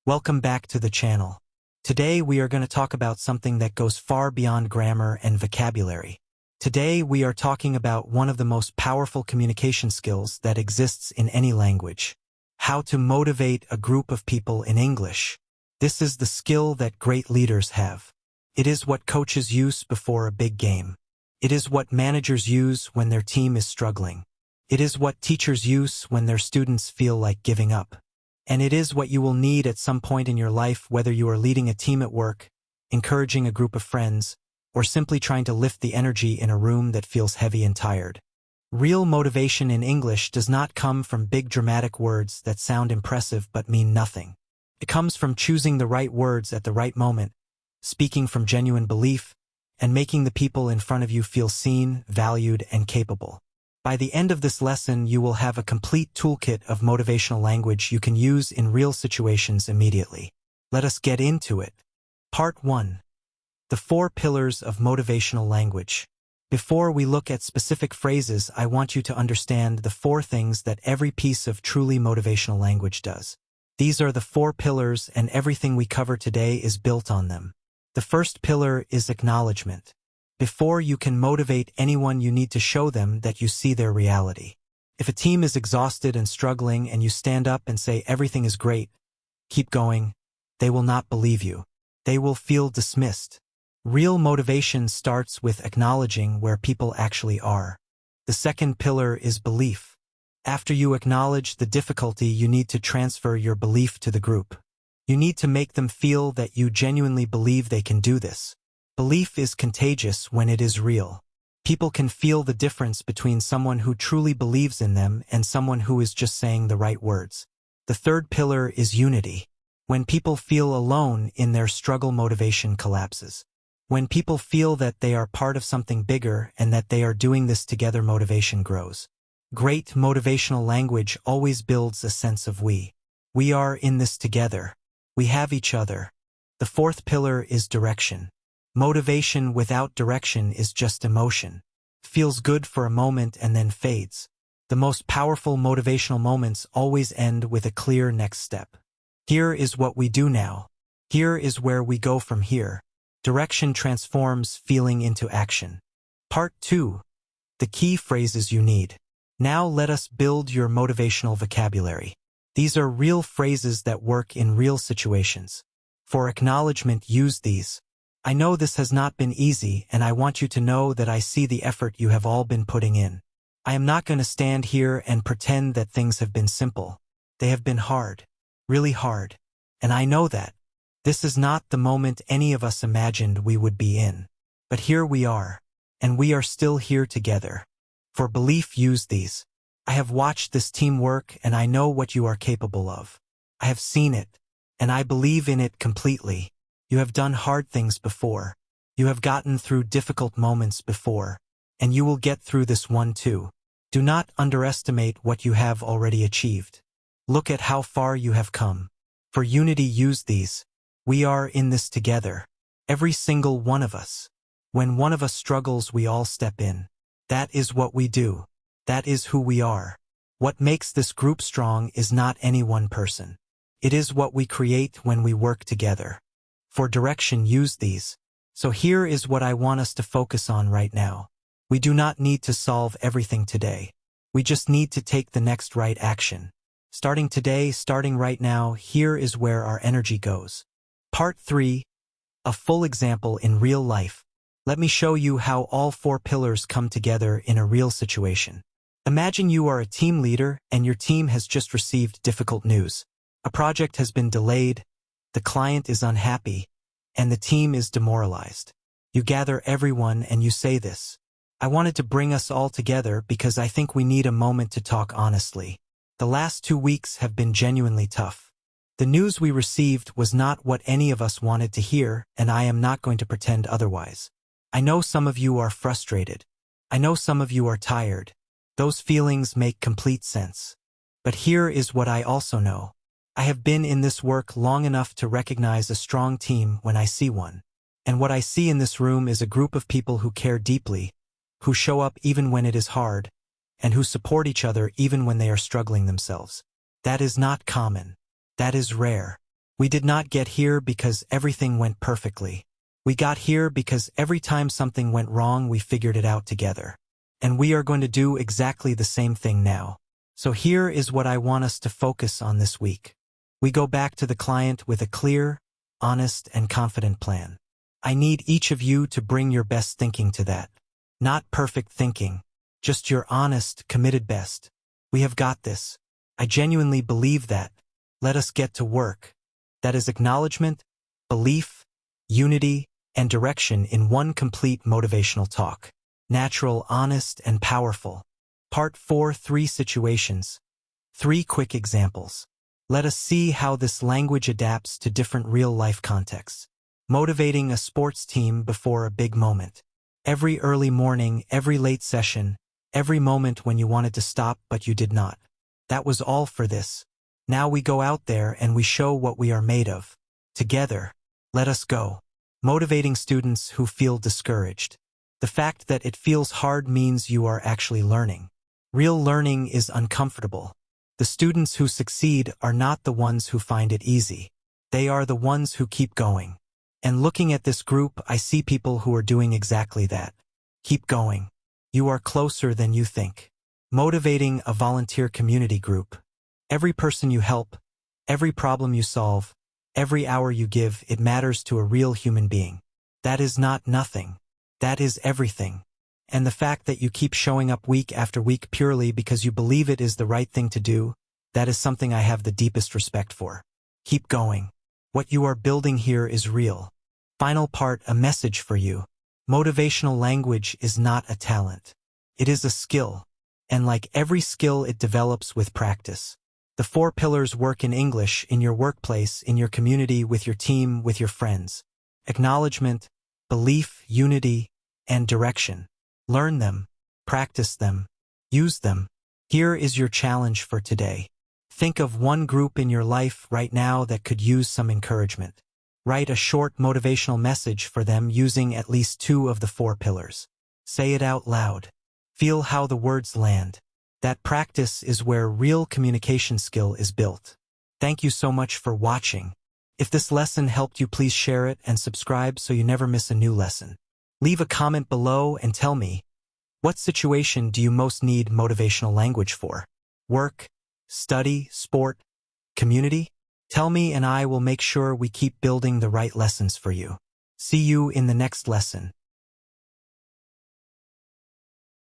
Welcome back to the channel. Today we are going to talk about something that goes far beyond grammar and vocabulary. Today we are talking about one of the most powerful communication skills that exists in any language. How to motivate a group of people in English. This is the skill that great leaders have. It is what coaches use before a big game. It is what managers use when their team is struggling. It is what teachers use when their students feel like giving up. And it is what you will need at some point in your life, whether you are leading a team at work, encouraging a group of friends, or simply trying to lift the energy in a room that feels heavy and tired. Real motivation in English does not come from big dramatic words that sound impressive but mean nothing. It comes from choosing the right words at the right moment, speaking from genuine belief, and making the people in front of you feel seen, valued, and capable. By the end of this lesson, you will have a complete toolkit of motivational language you can use in real situations immediately. Let us get into it. Part 1. The 4 pillars of motivational language. Before we look at specific phrases, I want you to understand the 4 things that every piece of truly motivational language does. These are the 4 pillars, and everything we cover today is built on them. The first pillar is acknowledgement. Before you can motivate anyone, you need to show them that you see their reality. If a team is exhausted and struggling and you stand up and say everything is great, keep going, they will not believe you. They will feel dismissed. Real motivation starts with acknowledging where people actually are. The second pillar is belief. After you acknowledge the difficulty, you need to transfer your belief to the group. You need to make them feel that you genuinely believe they can do this. Belief is contagious when it is real. People can feel the difference between someone who truly believes in them and someone who is just saying the right words. The third pillar is unity. When people feel alone in their struggle, motivation collapses. When people feel that they are part of something bigger and that they are doing this together, motivation grows. Great motivational language always builds a sense of we. We are in this together. We have each other. The fourth pillar is direction. Motivation without direction is just emotion. Feels good for a moment and then fades. The most powerful motivational moments always end with a clear next step. Here is what we do now. Here is where we go from here. Direction transforms feeling into action. Part 2. The key phrases you need. Now let us build your motivational vocabulary. These are real phrases that work in real situations. For acknowledgement, use these. I know this has not been easy, and I want you to know that I see the effort you have all been putting in. I am not going to stand here and pretend that things have been simple. They have been hard. Really hard. And I know that. This is not the moment any of us imagined we would be in. But here we are. And we are still here together. For belief, use these. I have watched this team work, and I know what you are capable of. I have seen it, and I believe in it completely. You have done hard things before. You have gotten through difficult moments before. And you will get through this one too. Do not underestimate what you have already achieved. Look at how far you have come. For unity, use these. We are in this together. Every single one of us. When one of us struggles, we all step in. That is what we do. That is who we are. What makes this group strong is not any one person. It is what we create when we work together. For direction, use these. So here is what I want us to focus on right now. We do not need to solve everything today. We just need to take the next right action. Starting today, starting right now, here is where our energy goes. Part 3. A full example in real life. Let me show you how all 4 pillars come together in a real situation. Imagine you are a team leader and your team has just received difficult news. A project has been delayed. The client is unhappy, and the team is demoralized. You gather everyone and you say this. I wanted to bring us all together because I think we need a moment to talk honestly. The last 2 weeks have been genuinely tough. The news we received was not what any of us wanted to hear, and I am not going to pretend otherwise. I know some of you are frustrated. I know some of you are tired. Those feelings make complete sense. But here is what I also know. I have been in this work long enough to recognize a strong team when I see one. And what I see in this room is a group of people who care deeply, who show up even when it is hard, and who support each other even when they are struggling themselves. That is not common. That is rare. We did not get here because everything went perfectly. We got here because every time something went wrong, we figured it out together. And we are going to do exactly the same thing now. So here is what I want us to focus on this week. We go back to the client with a clear, honest, and confident plan. I need each of you to bring your best thinking to that. Not perfect thinking, just your honest, committed best. We have got this. I genuinely believe that. Let us get to work. That is acknowledgement, belief, unity, and direction in one complete motivational talk. Natural, honest, and powerful. Part 4: 3 situations. 3 quick examples. Let us see how this language adapts to different real-life contexts. Motivating a sports team before a big moment. Every early morning, every late session, every moment when you wanted to stop but you did not. That was all for this. Now we go out there and we show what we are made of. Together, let us go. Motivating students who feel discouraged. The fact that it feels hard means you are actually learning. Real learning is uncomfortable. The students who succeed are not the ones who find it easy. They are the ones who keep going. And looking at this group, I see people who are doing exactly that. Keep going. You are closer than you think. Motivating a volunteer community group. Every person you help, every problem you solve, every hour you give, it matters to a real human being. That is not nothing. That is everything. And the fact that you keep showing up week after week purely because you believe it is the right thing to do, that is something I have the deepest respect for. Keep going. What you are building here is real. Final part, a message for you. Motivational language is not a talent. It is a skill. And like every skill, it develops with practice. The 4 pillars work in English, in your workplace, in your community, with your team, with your friends. Acknowledgement, belief, unity, and direction. Learn them, practice them, use them. Here is your challenge for today. Think of one group in your life right now that could use some encouragement. Write a short motivational message for them using at least 2 of the 4 pillars. Say it out loud. Feel how the words land. That practice is where real communication skill is built. Thank you so much for watching. If this lesson helped you, please share it and subscribe so you never miss a new lesson. Leave a comment below and tell me, what situation do you most need motivational language for? Work, study, sport, community? Tell me and I will make sure we keep building the right lessons for you. See you in the next lesson.